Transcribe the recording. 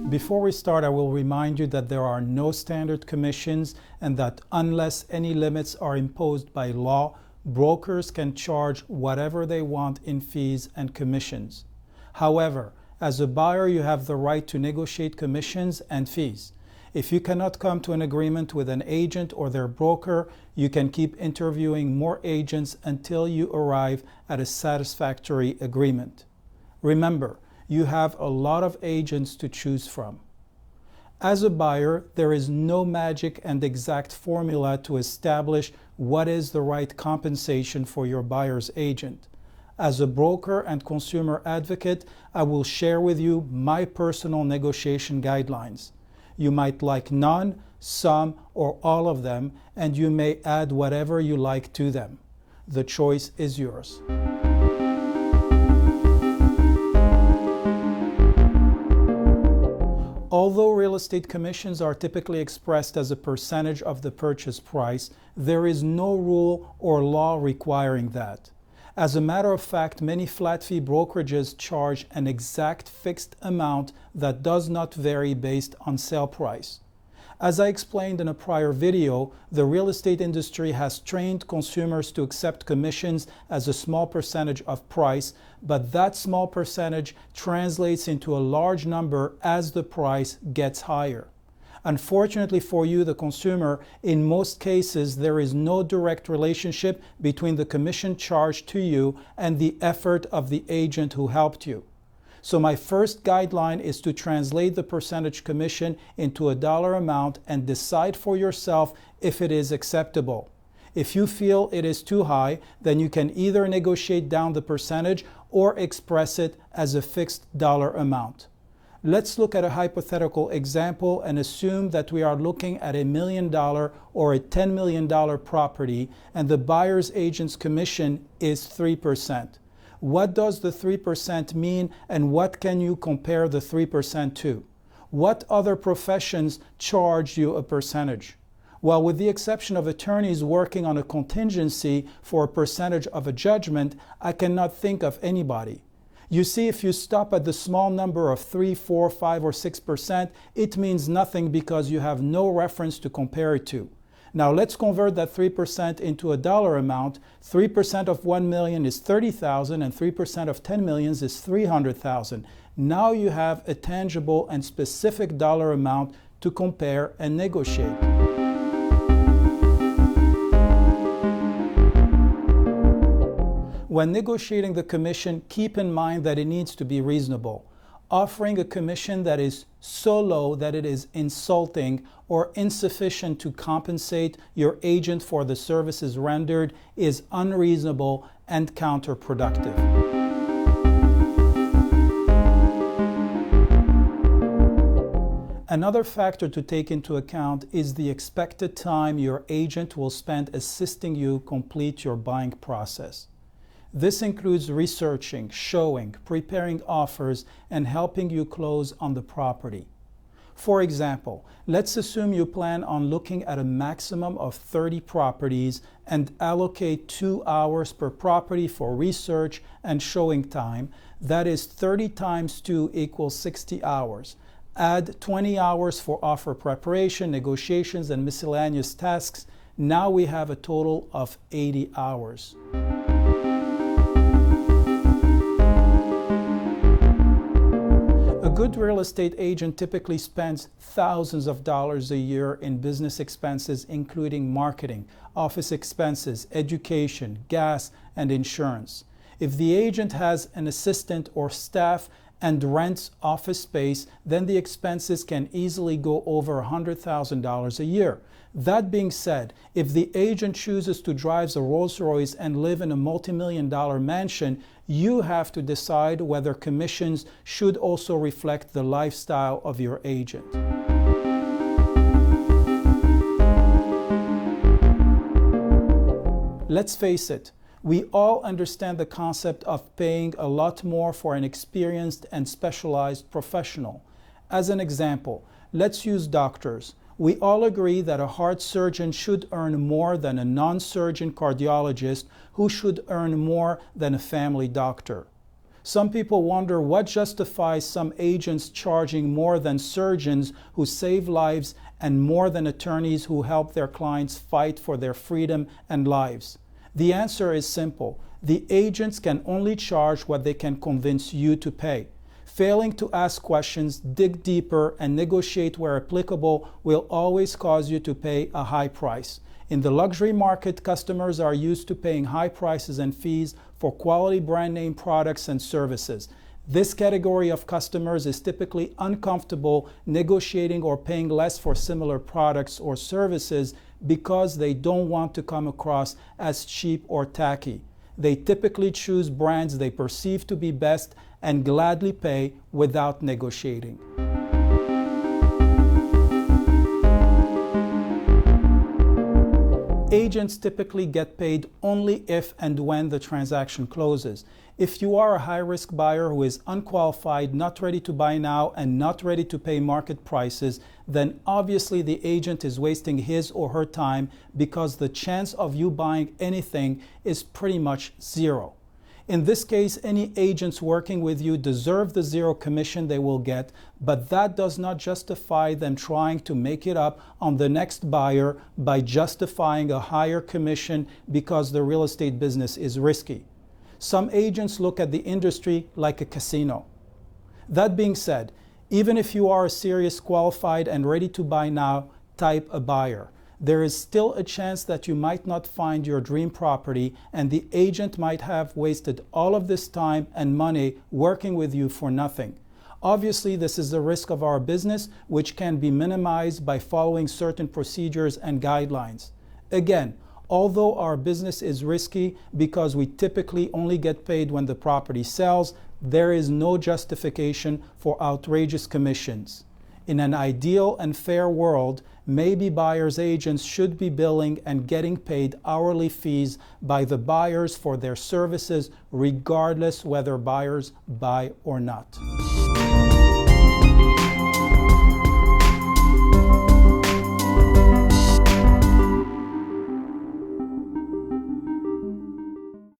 Before we start, I will remind you that there are no standard commissions and that unless any limits are imposed by law, brokers can charge whatever they want in fees and commissions. However, as a buyer, you have the right to negotiate commissions and fees. If you cannot come to an agreement with an agent or their broker, you can keep interviewing more agents until you arrive at a satisfactory agreement. Remember, you have a lot of agents to choose from. As a buyer, there is no magic and exact formula to establish what is the right compensation for your buyer's agent. As a broker and consumer advocate, I will share with you my personal negotiation guidelines. You might like none, some, or all of them, and you may add whatever you like to them. The choice is yours. Although real estate commissions are typically expressed as a percentage of the purchase price, there is no rule or law requiring that. As a matter of fact, many flat fee brokerages charge an exact fixed amount that does not vary based on sale price. As I explained in a prior video, the real estate industry has trained consumers to accept commissions as a small percentage of price, but that small percentage translates into a large number as the price gets higher. Unfortunately for you, the consumer, in most cases, there is no direct relationship between the commission charged to you and the effort of the agent who helped you. So my first guideline is to translate the percentage commission into a dollar amount and decide for yourself if it is acceptable. If you feel it is too high, then you can either negotiate down the percentage or express it as a fixed dollar amount. Let's look at a hypothetical example and assume that we are looking at $1 million or a $10 million property and the buyer's agent's commission is 3%. What does the 3% mean and what can you compare the 3% to? What other professions charge you a percentage? Well, with the exception of attorneys working on a contingency for a percentage of a judgment, I cannot think of anybody. You see, if you stop at the small number of 3, 4, 5, or 6%, it means nothing because you have no reference to compare it to. Now let's convert that 3% into a dollar amount. 3% of 1 million is 30,000 and 3% of 10 millions is 300,000. Now you have a tangible and specific dollar amount to compare and negotiate. When negotiating the commission, keep in mind that it needs to be reasonable. Offering a commission that is so low that it is insulting or insufficient to compensate your agent for the services rendered is unreasonable and counterproductive. Another factor to take into account is the expected time your agent will spend assisting you complete your buying process. This includes researching, showing, preparing offers, and helping you close on the property. For example, let's assume you plan on looking at a maximum of 30 properties and allocate 2 hours per property for research and showing time. That is 30 times 2 equals 60 hours. Add 20 hours for offer preparation, negotiations, and miscellaneous tasks. Now we have a total of 80 hours. A good real estate agent typically spends thousands of dollars a year in business expenses, including marketing, office expenses, education, gas, and insurance. If the agent has an assistant or staff and rents office space, then the expenses can easily go over $100,000 a year. That being said, if the agent chooses to drive a Rolls-Royce and live in a multi-million-dollar mansion, you have to decide whether commissions should also reflect the lifestyle of your agent. Let's face it, we all understand the concept of paying a lot more for an experienced and specialized professional. As an example, let's use doctors. We all agree that a heart surgeon should earn more than a non-surgeon cardiologist who should earn more than a family doctor. Some people wonder what justifies some agents charging more than surgeons who save lives and more than attorneys who help their clients fight for their freedom and lives. The answer is simple. The agents can only charge what they can convince you to pay. Failing to ask questions, dig deeper, and negotiate where applicable will always cause you to pay a high price. In the luxury market, customers are used to paying high prices and fees for quality brand name products and services. This category of customers is typically uncomfortable negotiating or paying less for similar products or services because they don't want to come across as cheap or tacky. They typically choose brands they perceive to be best and gladly pay without negotiating. Agents typically get paid only if and when the transaction closes. If you are a high-risk buyer who is unqualified, not ready to buy now, and not ready to pay market prices, then obviously the agent is wasting his or her time because the chance of you buying anything is pretty much zero. In this case, any agents working with you deserve the zero commission they will get, but that does not justify them trying to make it up on the next buyer by justifying a higher commission because the real estate business is risky. Some agents look at the industry like a casino. That being said, even if you are a serious, qualified, and ready to buy now type of buyer, there is still a chance that you might not find your dream property, and the agent might have wasted all of this time and money working with you for nothing. Obviously, this is the risk of our business, which can be minimized by following certain procedures and guidelines. Again, although our business is risky because we typically only get paid when the property sells, there is no justification for outrageous commissions. In an ideal and fair world, maybe buyers' agents should be billing and getting paid hourly fees by the buyers for their services, regardless whether buyers buy or not.